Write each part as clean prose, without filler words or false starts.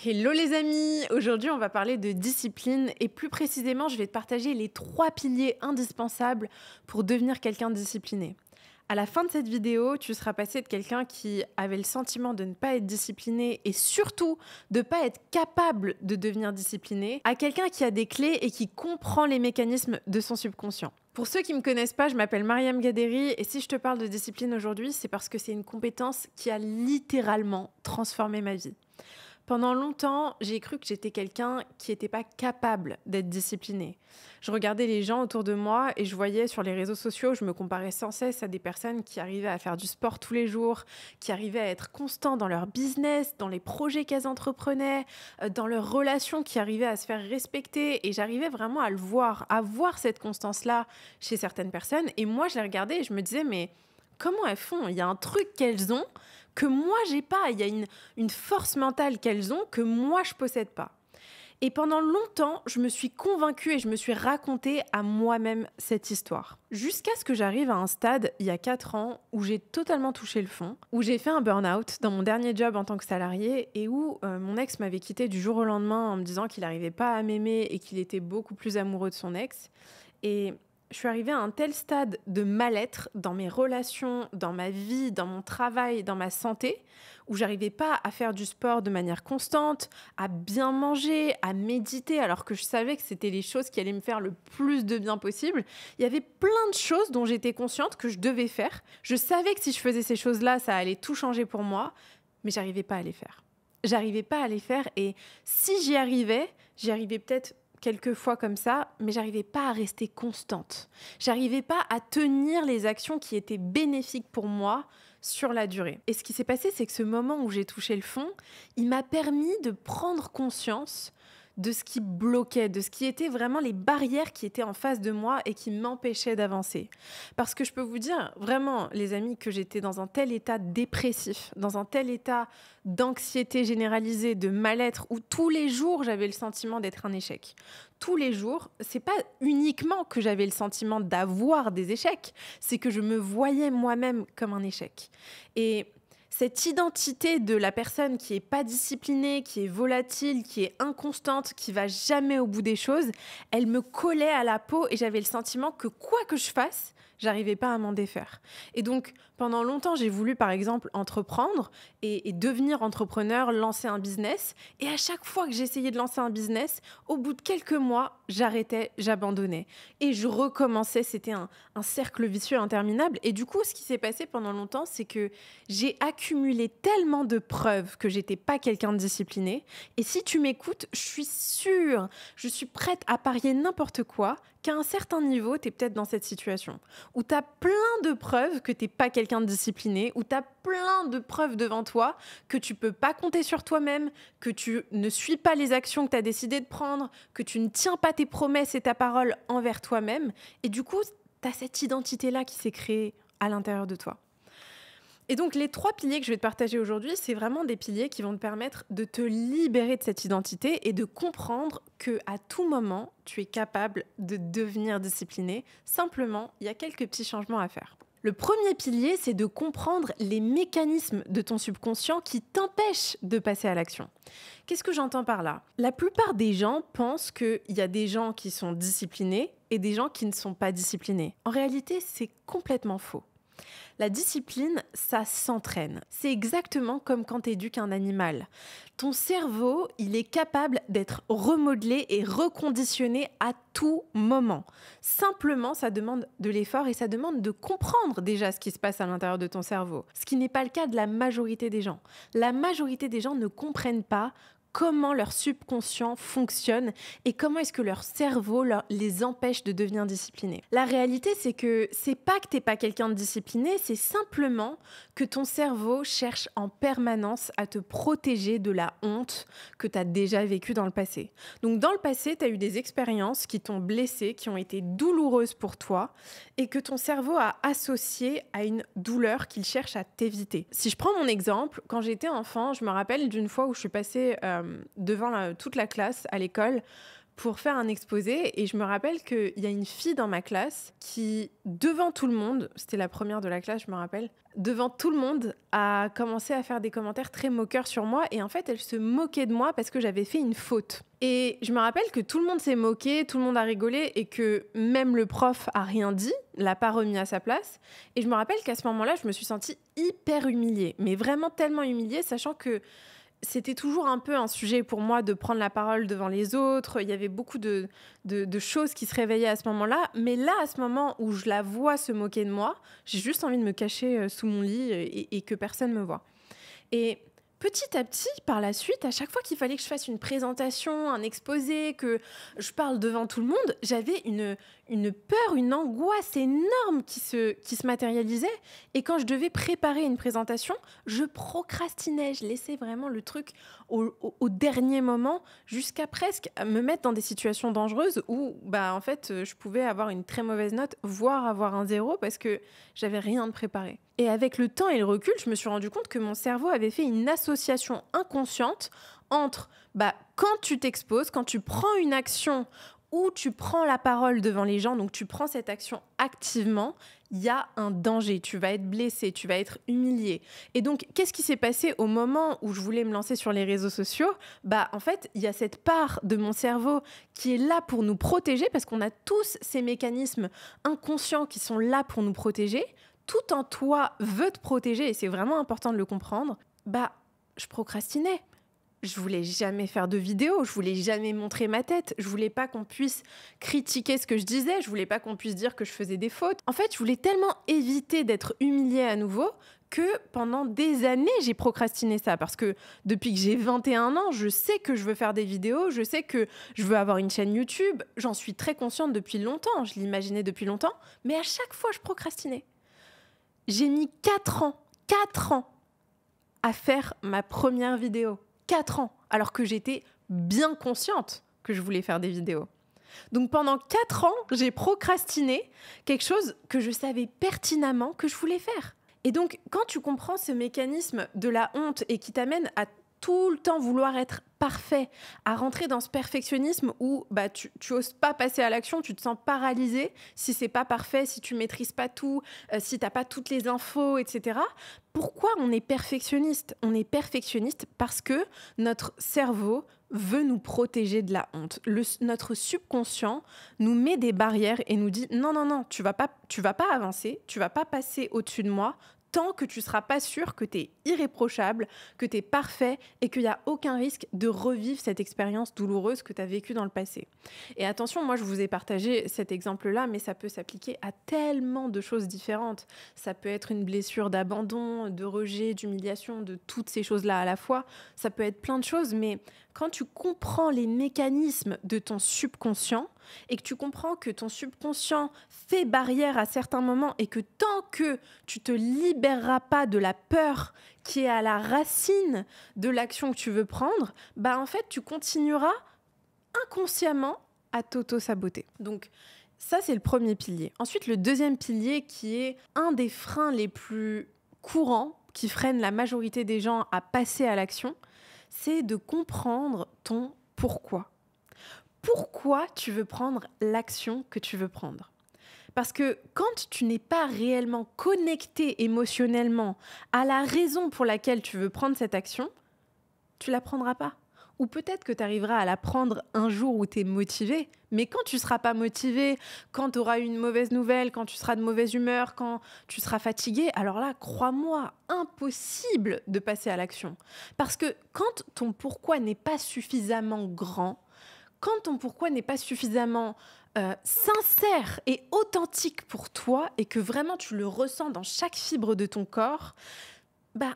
Hello les amis, aujourd'hui on va parler de discipline et plus précisément je vais te partager les 3 piliers indispensables pour devenir quelqu'un de discipliné. À la fin de cette vidéo, tu seras passé de quelqu'un qui avait le sentiment de ne pas être discipliné et surtout de ne pas être capable de devenir discipliné à quelqu'un qui a des clés et qui comprend les mécanismes de son subconscient. Pour ceux qui ne me connaissent pas, je m'appelle Mariam Gaderi et si je te parle de discipline aujourd'hui, c'est parce que c'est une compétence qui a littéralement transformé ma vie. Pendant longtemps, j'ai cru que j'étais quelqu'un qui n'était pas capable d'être discipliné. Je regardais les gens autour de moi et je voyais sur les réseaux sociaux, je me comparais sans cesse à des personnes qui arrivaient à faire du sport tous les jours, qui arrivaient à être constants dans leur business, dans les projets qu'elles entreprenaient, dans leurs relations, qui arrivaient à se faire respecter. Et j'arrivais vraiment à le voir, à voir cette constance-là chez certaines personnes. Et moi, je les regardais et je me disais, mais comment elles font ? Il y a un truc qu'elles ont que moi, j'ai pas. Il y a une force mentale qu'elles ont que moi, je possède pas. Et pendant longtemps, je me suis convaincue et je me suis raconté à moi-même cette histoire. Jusqu'à ce que j'arrive à un stade, il y a 4 ans, où j'ai totalement touché le fond, où j'ai fait un burn-out dans mon dernier job en tant que salarié et où mon ex m'avait quitté du jour au lendemain en me disant qu'il n'arrivait pas à m'aimer et qu'il était beaucoup plus amoureux de son ex. Et je suis arrivée à un tel stade de mal-être dans mes relations, dans ma vie, dans mon travail, dans ma santé, où j'arrivais pas à faire du sport de manière constante, à bien manger, à méditer, alors que je savais que c'était les choses qui allaient me faire le plus de bien possible. Il y avait plein de choses dont j'étais consciente que je devais faire. Je savais que si je faisais ces choses-là, ça allait tout changer pour moi, mais j'arrivais pas à les faire. J'arrivais pas à les faire et si j'y arrivais peut-être quelques fois comme ça, mais j'arrivais pas à rester constante. J'arrivais pas à tenir les actions qui étaient bénéfiques pour moi sur la durée. Et ce qui s'est passé, c'est que ce moment où j'ai touché le fond, il m'a permis de prendre conscience de ce qui bloquait, de ce qui étaient vraiment les barrières qui étaient en face de moi et qui m'empêchaient d'avancer. Parce que je peux vous dire, vraiment, les amis, que j'étais dans un tel état dépressif, dans un tel état d'anxiété généralisée, de mal-être, où tous les jours, j'avais le sentiment d'être un échec. Tous les jours, c'est pas uniquement que j'avais le sentiment d'avoir des échecs, c'est que je me voyais moi-même comme un échec. Et cette identité de la personne qui est pas disciplinée, qui est volatile, qui est inconstante, qui va jamais au bout des choses, elle me collait à la peau et j'avais le sentiment que quoi que je fasse, j'arrivais pas à m'en défaire. Et donc, pendant longtemps, j'ai voulu, par exemple, entreprendre et devenir entrepreneur, lancer un business. Et à chaque fois que j'essayais de lancer un business, au bout de quelques mois, j'arrêtais, j'abandonnais. Et je recommençais, c'était un cercle vicieux interminable. Et du coup, ce qui s'est passé pendant longtemps, c'est que j'ai accumulé tellement de preuves que j'étais pas quelqu'un de discipliné. Et si tu m'écoutes, je suis sûre, je suis prête à parier n'importe quoi, qu'à un certain niveau, tu es peut-être dans cette situation où tu as plein de preuves que tu n'es pas quelqu'un de discipliné, où tu as plein de preuves devant toi que tu ne peux pas compter sur toi-même, que tu ne suis pas les actions que tu as décidé de prendre, que tu ne tiens pas tes promesses et ta parole envers toi-même. Et du coup, tu as cette identité-là qui s'est créée à l'intérieur de toi. Et donc, les 3 piliers que je vais te partager aujourd'hui, c'est vraiment des piliers qui vont te permettre de te libérer de cette identité et de comprendre qu'à tout moment, tu es capable de devenir discipliné. Simplement, il y a quelques petits changements à faire. Le premier pilier, c'est de comprendre les mécanismes de ton subconscient qui t'empêchent de passer à l'action. Qu'est-ce que j'entends par là ? La plupart des gens pensent qu'il y a des gens qui sont disciplinés et des gens qui ne sont pas disciplinés. En réalité, c'est complètement faux. La discipline, ça s'entraîne. C'est exactement comme quand tu éduques un animal. Ton cerveau, il est capable d'être remodelé et reconditionné à tout moment. Simplement, ça demande de l'effort et ça demande de comprendre déjà ce qui se passe à l'intérieur de ton cerveau. Ce qui n'est pas le cas de la majorité des gens. La majorité des gens ne comprennent pas comment leur subconscient fonctionne et comment est-ce que leur cerveau les empêche de devenir disciplinés. La réalité, c'est que c'est pas que t'es pas quelqu'un de discipliné, c'est simplement que ton cerveau cherche en permanence à te protéger de la honte que tu as déjà vécue dans le passé. Donc dans le passé, tu as eu des expériences qui t'ont blessé, qui ont été douloureuses pour toi et que ton cerveau a associé à une douleur qu'il cherche à t'éviter. Si je prends mon exemple, quand j'étais enfant, je me rappelle d'une fois où je suis passée devant toute la classe à l'école pour faire un exposé et je me rappelle qu'il y a une fille dans ma classe qui, devant tout le monde, c'était la première de la classe, je me rappelle, devant tout le monde, a commencé à faire des commentaires très moqueurs sur moi et en fait, elle se moquait de moi parce que j'avais fait une faute. Et je me rappelle que tout le monde s'est moqué, tout le monde a rigolé et que même le prof a rien dit, l'a pas remis à sa place. Et je me rappelle qu'à ce moment-là, je me suis sentie hyper humiliée, mais vraiment tellement humiliée, sachant que c'était toujours un peu un sujet pour moi de prendre la parole devant les autres. Il y avait beaucoup de choses qui se réveillaient à ce moment-là. Mais là, à ce moment où je la vois se moquer de moi, j'ai juste envie de me cacher sous mon lit et que personne me voit. Et petit à petit, par la suite, à chaque fois qu'il fallait que je fasse une présentation, un exposé, que je parle devant tout le monde, j'avais une peur, une angoisse énorme qui se matérialisait. Et quand je devais préparer une présentation, je procrastinais. Je laissais vraiment le truc au dernier moment, jusqu'à presque me mettre dans des situations dangereuses où, en fait, je pouvais avoir une très mauvaise note, voire avoir un 0 parce que j'avais rien de préparé. Et avec le temps et le recul, je me suis rendu compte que mon cerveau avait fait une association inconsciente entre quand tu t'exposes, quand tu prends une action ou tu prends la parole devant les gens, donc tu prends cette action activement, il y a un danger, tu vas être blessé, tu vas être humilié. Et donc, qu'est-ce qui s'est passé au moment où je voulais me lancer sur les réseaux sociaux ? En fait, il y a cette part de mon cerveau qui est là pour nous protéger, parce qu'on a tous ces mécanismes inconscients qui sont là pour nous protéger. Tout en toi veut te protéger, et c'est vraiment important de le comprendre. Je procrastinais. Je voulais jamais faire de vidéo, je voulais jamais montrer ma tête, je voulais pas qu'on puisse critiquer ce que je disais, je voulais pas qu'on puisse dire que je faisais des fautes. En fait, je voulais tellement éviter d'être humiliée à nouveau que pendant des années, j'ai procrastiné ça. Parce que depuis que j'ai 21 ans, je sais que je veux faire des vidéos, je sais que je veux avoir une chaîne YouTube. J'en suis très consciente depuis longtemps, je l'imaginais depuis longtemps, mais à chaque fois, je procrastinais. J'ai mis 4 ans à faire ma première vidéo. 4 ans, alors que j'étais bien consciente que je voulais faire des vidéos. Donc pendant 4 ans, j'ai procrastiné quelque chose que je savais pertinemment que je voulais faire. Et donc, quand tu comprends ce mécanisme de la honte et qui t'amène à tout le temps vouloir être parfait, à rentrer dans ce perfectionnisme où tu oses pas passer à l'action, tu te sens paralysé si c'est pas parfait, si tu maîtrises pas tout, si t'as pas toutes les infos, etc. Pourquoi on est perfectionniste ? On est perfectionniste parce que notre cerveau veut nous protéger de la honte. Notre subconscient nous met des barrières et nous dit non, tu vas pas avancer, tu vas pas passer au-dessus de moi tant que tu ne seras pas sûr que tu es irréprochable, que tu es parfait et qu'il n'y a aucun risque de revivre cette expérience douloureuse que tu as vécue dans le passé. Et attention, moi je vous ai partagé cet exemple-là, mais ça peut s'appliquer à tellement de choses différentes. Ça peut être une blessure d'abandon, de rejet, d'humiliation, de toutes ces choses-là à la fois. Ça peut être plein de choses, mais quand tu comprends les mécanismes de ton subconscient et que tu comprends que ton subconscient fait barrière à certains moments et que tant que tu te libéreras pas de la peur qui est à la racine de l'action que tu veux prendre, en fait, tu continueras inconsciemment à t'auto-saboter. Donc, ça, c'est le premier pilier. Ensuite, le deuxième pilier qui est un des freins les plus courants qui freinent la majorité des gens à passer à l'action, c'est de comprendre ton pourquoi. Pourquoi tu veux prendre l'action que tu veux prendre ? Parce que quand tu n'es pas réellement connecté émotionnellement à la raison pour laquelle tu veux prendre cette action, tu la prendras pas. Ou peut-être que tu arriveras à la prendre un jour où tu es motivé, mais quand tu ne seras pas motivé, quand tu auras une mauvaise nouvelle, quand tu seras de mauvaise humeur, quand tu seras fatigué, alors là, crois-moi, impossible de passer à l'action. Parce que quand ton pourquoi n'est pas suffisamment grand, quand ton pourquoi n'est pas suffisamment sincère et authentique pour toi et que vraiment tu le ressens dans chaque fibre de ton corps,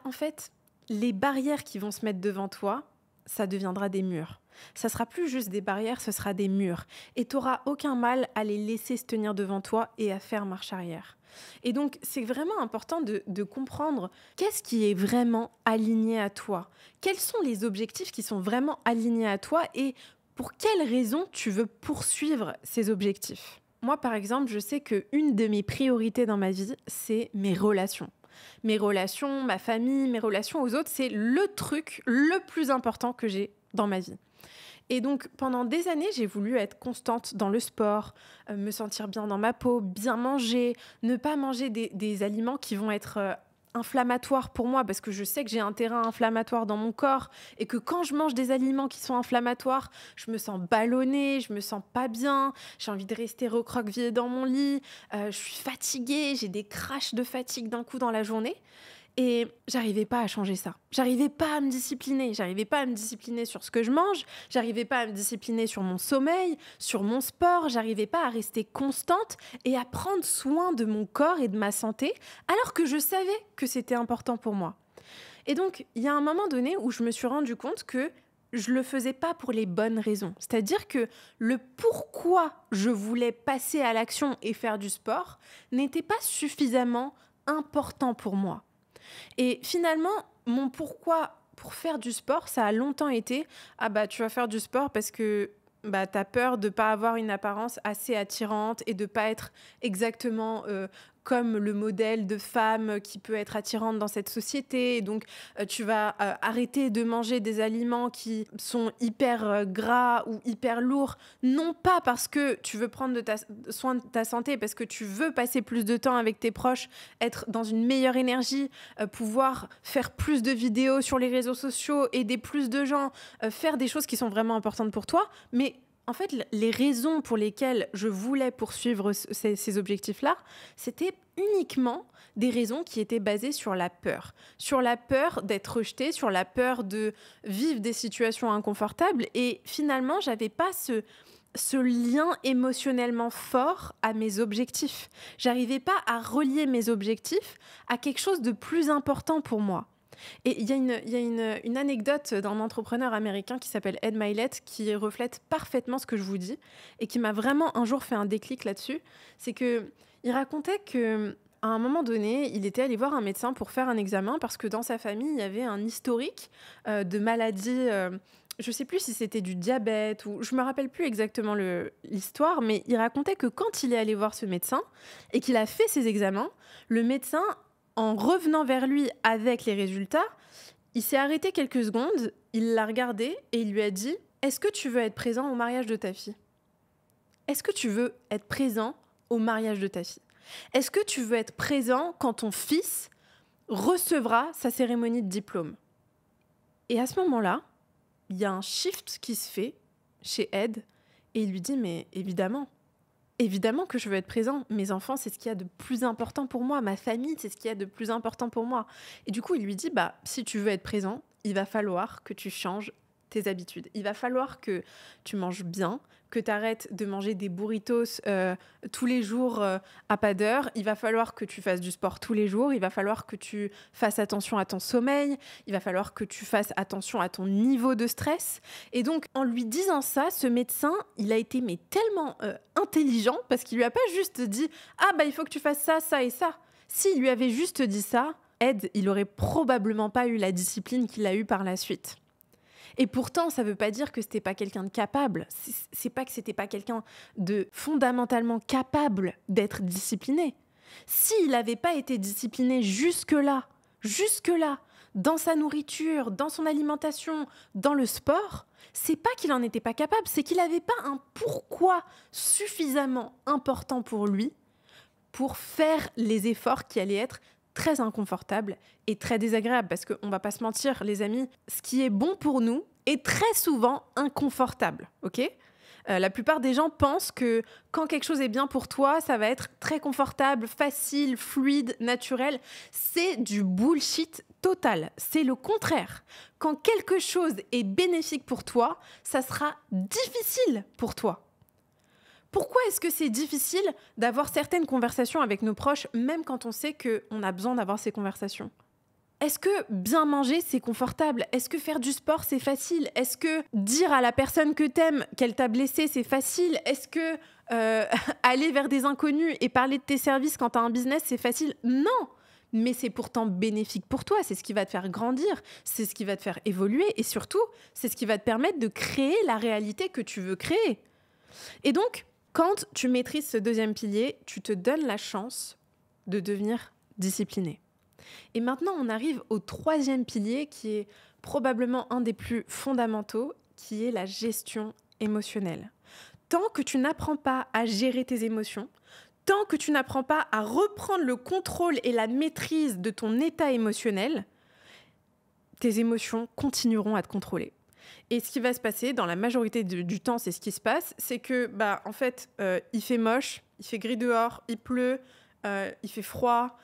en fait, les barrières qui vont se mettre devant toi, ça deviendra des murs. Ça sera plus juste des barrières, ce sera des murs. Et tu n'auras aucun mal à les laisser se tenir devant toi et à faire marche arrière. Et donc, c'est vraiment important de comprendre qu'est-ce qui est vraiment aligné à toi. Quels sont les objectifs qui sont vraiment alignés à toi et pour quelles raisons tu veux poursuivre ces objectifs. Moi, par exemple, je sais qu'une de mes priorités dans ma vie, c'est mes relations. Mes relations, ma famille, mes relations aux autres, c'est le truc le plus important que j'ai dans ma vie. Et donc, pendant des années, j'ai voulu être constante dans le sport, me sentir bien dans ma peau, bien manger, ne pas manger des aliments qui vont être inflammatoires pour moi, parce que je sais que j'ai un terrain inflammatoire dans mon corps et que quand je mange des aliments qui sont inflammatoires, je me sens ballonnée, je me sens pas bien, j'ai envie de rester recroquevillée dans mon lit, je suis fatiguée, j'ai des crashs de fatigue d'un coup dans la journée. Et j'arrivais pas à changer ça. J'arrivais pas à me discipliner. J'arrivais pas à me discipliner sur ce que je mange. J'arrivais pas à me discipliner sur mon sommeil, sur mon sport. J'arrivais pas à rester constante et à prendre soin de mon corps et de ma santé, alors que je savais que c'était important pour moi. Et donc, il y a un moment donné où je me suis rendu compte que je le faisais pas pour les bonnes raisons. C'est-à-dire que le pourquoi je voulais passer à l'action et faire du sport n'était pas suffisamment important pour moi. Et finalement, mon pourquoi pour faire du sport, ça a longtemps été ah bah tu vas faire du sport parce que bah t'as peur de pas avoir une apparence assez attirante et de pas être exactement comme le modèle de femme qui peut être attirante dans cette société. Et donc tu vas arrêter de manger des aliments qui sont hyper gras ou hyper lourds, non pas parce que tu veux prendre soin de ta santé, parce que tu veux passer plus de temps avec tes proches, être dans une meilleure énergie, pouvoir faire plus de vidéos sur les réseaux sociaux, aider plus de gens, faire des choses qui sont vraiment importantes pour toi. Mais en fait, les raisons pour lesquelles je voulais poursuivre ces objectifs-là, c'était uniquement des raisons qui étaient basées sur la peur d'être rejetée, sur la peur de vivre des situations inconfortables. Et finalement, j'avais pas ce lien émotionnellement fort à mes objectifs. J'arrivais pas à relier mes objectifs à quelque chose de plus important pour moi. Et il y a une anecdote d'un entrepreneur américain qui s'appelle Ed Mylett qui reflète parfaitement ce que je vous dis et qui m'a vraiment un jour fait un déclic là-dessus. C'est qu'il racontait que à un moment donné, il était allé voir un médecin pour faire un examen parce que dans sa famille, il y avait un historique de maladies. Je ne sais plus si c'était du diabète ou je me rappelle plus exactement l'histoire, mais il racontait que quand il est allé voir ce médecin et qu'il a fait ses examens, le médecin, en revenant vers lui avec les résultats, il s'est arrêté quelques secondes, il l'a regardé et il lui a dit « Est-ce que tu veux être présent au mariage de ta fille ? Est-ce que tu veux être présent au mariage de ta fille ? Est-ce que tu veux être présent quand ton fils recevra sa cérémonie de diplôme ?» Et à ce moment-là, il y a un shift qui se fait chez Ed et il lui dit « Mais évidemment que je veux être présent. Mes enfants, c'est ce qu'il y a de plus important pour moi. Ma famille, c'est ce qu'il y a de plus important pour moi. » Et du coup, il lui dit, si tu veux être présent, il va falloir que tu changes tes habitudes. Il va falloir que tu manges bien, que tu arrêtes de manger des burritos tous les jours à pas d'heure. Il va falloir que tu fasses du sport tous les jours. Il va falloir que tu fasses attention à ton sommeil. Il va falloir que tu fasses attention à ton niveau de stress. Et donc, en lui disant ça, ce médecin, il a été tellement intelligent parce qu'il lui a pas juste dit « Ah, il faut que tu fasses ça, ça et ça ». S'il lui avait juste dit ça, Ed, il aurait probablement pas eu la discipline qu'il a eue par la suite. Et pourtant, ça ne veut pas dire que c'était pas quelqu'un de capable. C'est pas que c'était pas quelqu'un de fondamentalement capable d'être discipliné. S'il n'avait pas été discipliné jusque-là, dans sa nourriture, dans son alimentation, dans le sport, c'est pas qu'il en était pas capable, c'est qu'il n'avait pas un pourquoi suffisamment important pour lui pour faire les efforts qui allaient être très inconfortable et très désagréable parce qu'on va pas se mentir, les amis, ce qui est bon pour nous est très souvent inconfortable, ok ? La plupart des gens pensent que quand quelque chose est bien pour toi, ça va être très confortable, facile, fluide, naturel. C'est du bullshit total. C'est le contraire. Quand quelque chose est bénéfique pour toi, ça sera difficile pour toi. Pourquoi est-ce que c'est difficile d'avoir certaines conversations avec nos proches, même quand on sait qu'on a besoin d'avoir ces conversations ? Est-ce que bien manger, c'est confortable ? Est-ce que faire du sport, c'est facile ? Est-ce que dire à la personne que t'aimes qu'elle t'a blessé, c'est facile ? Est-ce que aller vers des inconnus et parler de tes services quand t'as un business, c'est facile ? Non ! Mais c'est pourtant bénéfique pour toi. C'est ce qui va te faire grandir, c'est ce qui va te faire évoluer et surtout, c'est ce qui va te permettre de créer la réalité que tu veux créer. Et donc, quand tu maîtrises ce deuxième pilier, tu te donnes la chance de devenir discipliné. Et maintenant, on arrive au troisième pilier qui est probablement un des plus fondamentaux, qui est la gestion émotionnelle. Tant que tu n'apprends pas à gérer tes émotions, tant que tu n'apprends pas à reprendre le contrôle et la maîtrise de ton état émotionnel, tes émotions continueront à te contrôler. Et ce qui va se passer, dans la majorité du temps, c'est ce qui se passe, c'est que, en fait, il fait moche, il fait gris dehors, il pleut, il fait froid,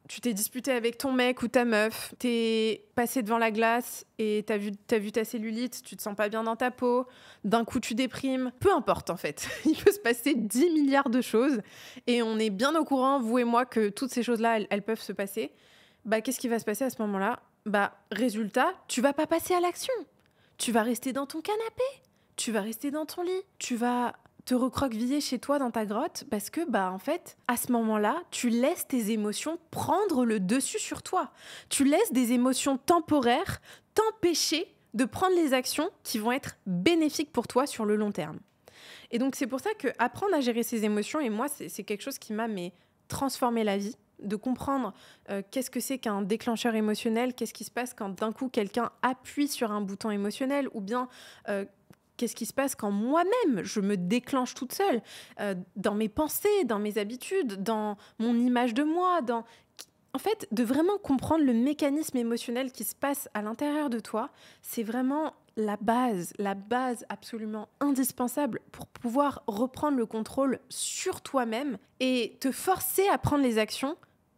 tu t'es disputé avec ton mec ou ta meuf, t'es passé devant la glace et t'as vu ta cellulite, tu te sens pas bien dans ta peau, d'un coup tu déprimes, peu importe en fait. Il peut se passer 10 milliards de choses et on est bien au courant, vous et moi, que toutes ces choses-là, elles peuvent se passer. Qu'est-ce qui va se passer à ce moment-là ? Résultat, tu vas pas passer à l'action. Tu vas rester dans ton canapé, tu vas rester dans ton lit, tu vas te recroqueviller chez toi dans ta grotte parce que, en fait, à ce moment-là, tu laisses tes émotions prendre le dessus sur toi. Tu laisses des émotions temporaires t'empêcher de prendre les actions qui vont être bénéfiques pour toi sur le long terme. Et donc, c'est pour ça que apprendre à gérer ses émotions, et moi, c'est quelque chose qui m'a transformé la vie, de comprendre qu'est-ce que c'est qu'un déclencheur émotionnel, qu'est-ce qui se passe quand d'un coup quelqu'un appuie sur un bouton émotionnel, ou bien qu'est-ce qui se passe quand moi-même je me déclenche toute seule dans mes pensées, dans mes habitudes, dans mon image de moi, en fait, de vraiment comprendre le mécanisme émotionnel qui se passe à l'intérieur de toi, c'est vraiment la base absolument indispensable pour pouvoir reprendre le contrôle sur toi-même et te forcer à prendre les actions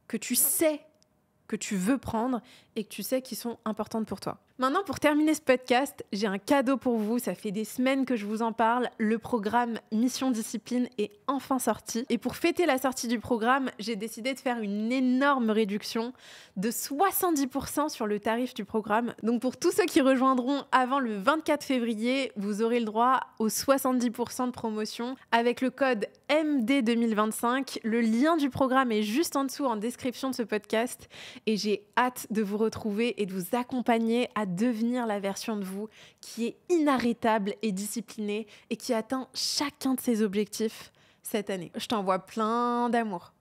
que tu sais que tu veux prendre et que tu sais qui sont importantes pour toi. Maintenant, pour terminer ce podcast, j'ai un cadeau pour vous. Ça fait des semaines que je vous en parle. Le programme Mission Discipline est enfin sorti. Et pour fêter la sortie du programme, j'ai décidé de faire une énorme réduction de 70% sur le tarif du programme. Donc pour tous ceux qui rejoindront avant le 24 février, vous aurez le droit aux 70% de promotion avec le code MD2025. Le lien du programme est juste en dessous en description de ce podcast. Et j'ai hâte de vous retrouver et de vous accompagner à devenir la version de vous qui est inarrêtable et disciplinée et qui atteint chacun de ses objectifs cette année. Je t'envoie plein d'amour.